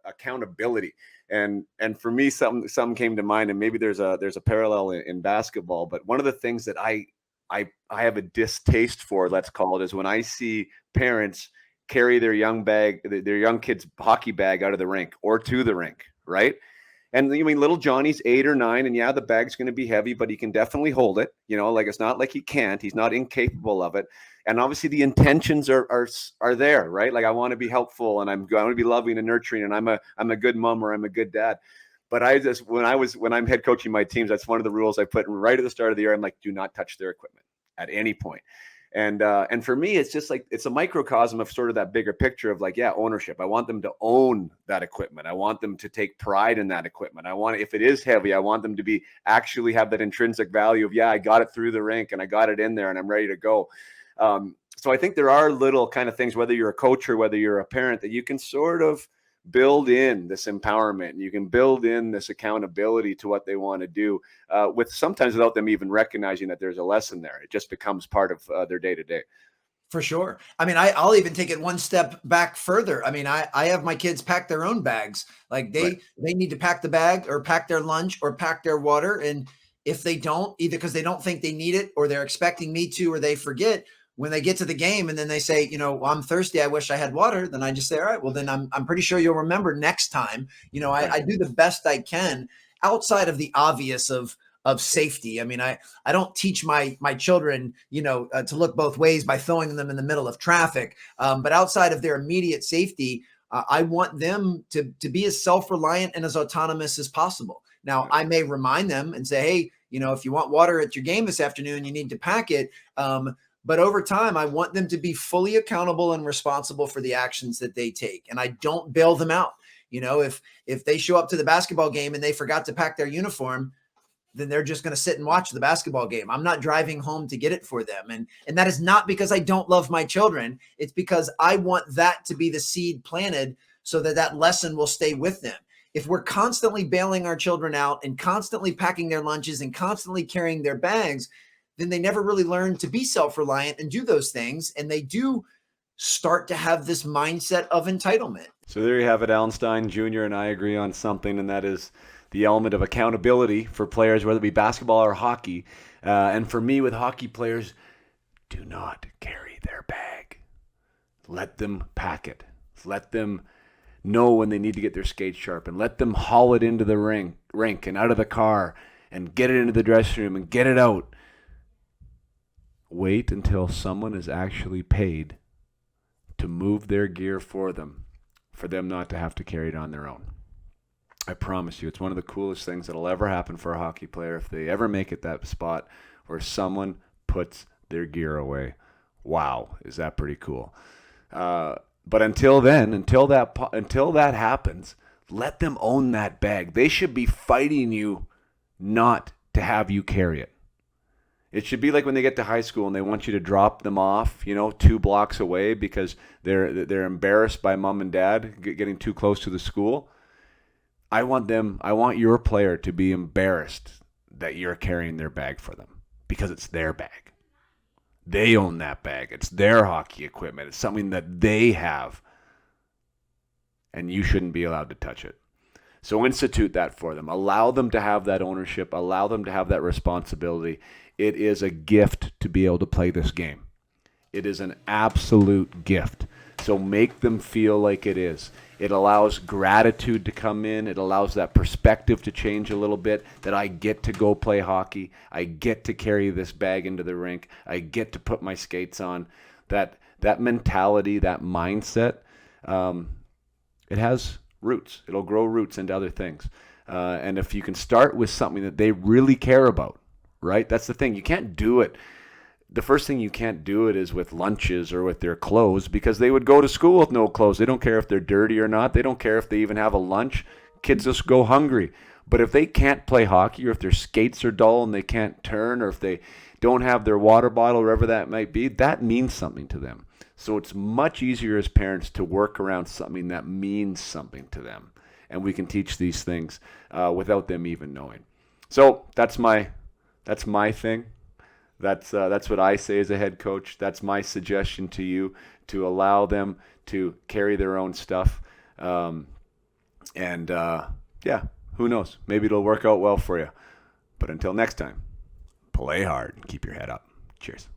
accountability. And for me, something came to mind, and maybe there's a parallel in basketball. But one of the things that I have a distaste for, let's call it, is when I see parents carry their young kid's hockey bag out of the rink or to the rink, right? And I mean, little Johnny's 8 or 9, and yeah, the bag's going to be heavy, but he can definitely hold it. Like it's not like he can't. He's not incapable of it. And obviously, the intentions are there, right? Like I want to be helpful, and I want to be loving and nurturing, and I'm a good mom, or I'm a good dad. But when I'm head coaching my teams, that's one of the rules I put right at the start of the year. I'm like, do not touch their equipment at any point. And for me, it's just like, it's a microcosm of sort of that bigger picture of like, ownership. I want them to own that equipment. I want them to take pride in that equipment. If it is heavy, I want them to actually have that intrinsic value of, I got it through the rink and I got it in there and I'm ready to go. So I think there are little kind of things, whether you're a coach or whether you're a parent, that you can sort of build in this empowerment, and you can build in this accountability to what they want to do, sometimes without them even recognizing that there's a lesson there. It just becomes part of their day to day. For sure. I mean, I'll even take it one step back further. I mean, I have my kids pack their own bags. Like they need to pack the bag or pack their lunch or pack their water. And if they don't, either because they don't think they need it or they're expecting me to, or they forget, when they get to the game and then they say, well, I'm thirsty, I wish I had water, then I just say, all right, well, then I'm pretty sure you'll remember next time. I do the best I can outside of the obvious of safety. I mean, I don't teach my children, to look both ways by throwing them in the middle of traffic. But outside of their immediate safety, I want them to be as self-reliant and as autonomous as possible. Now, I may remind them and say, hey, if you want water at your game this afternoon, you need to pack it. But over time, I want them to be fully accountable and responsible for the actions that they take. And I don't bail them out. If they show up to the basketball game and they forgot to pack their uniform, then they're just going to sit and watch the basketball game. I'm not driving home to get it for them. And that is not because I don't love my children. It's because I want that to be the seed planted so that lesson will stay with them. If we're constantly bailing our children out and constantly packing their lunches and constantly carrying their bags, then they never really learn to be self-reliant and do those things. And they do start to have this mindset of entitlement. So there you have it. Alan Stein Jr. and I agree on something, and that is the element of accountability for players, whether it be basketball or hockey. And for me, with hockey players, do not carry their bag. Let them pack it. Let them know when they need to get their skates sharp, and let them haul it into the rink and out of the car and get it into the dressing room and get it out. Wait until someone is actually paid to move their gear for them not to have to carry it on their own. I promise you, it's one of the coolest things that'll ever happen for a hockey player if they ever make it that spot where someone puts their gear away. Wow, is that pretty cool? But until then, until that happens, let them own that bag. They should be fighting you not to have you carry it. It should be like when they get to high school and they want you to drop them off, 2 blocks away because they're embarrassed by mom and dad getting too close to the school. I want your player to be embarrassed that you're carrying their bag for them because it's their bag. They own that bag. It's their hockey equipment. It's something that they have, and you shouldn't be allowed to touch it. So institute that for them. Allow them to have that ownership. Allow them to have that responsibility. It is a gift to be able to play this game. It is an absolute gift. So make them feel like it is. It allows gratitude to come in. It allows that perspective to change a little bit, that I get to go play hockey. I get to carry this bag into the rink. I get to put my skates on. That mentality, that mindset, it has roots. It'll grow roots into other things. And if you can start with something that they really care about, right? That's the thing. You can't do it. The first thing you can't do it is with lunches or with their clothes, because they would go to school with no clothes. They don't care if they're dirty or not. They don't care if they even have a lunch. Kids just go hungry. But if they can't play hockey, or if their skates are dull and they can't turn, or if they don't have their water bottle, wherever that might be, that means something to them. So it's much easier as parents to work around something that means something to them. And we can teach these things without them even knowing. So that's my thing. That's what I say as a head coach. That's my suggestion to you, to allow them to carry their own stuff. And yeah, who knows? Maybe it'll work out well for you. But until next time, play hard and keep your head up. Cheers.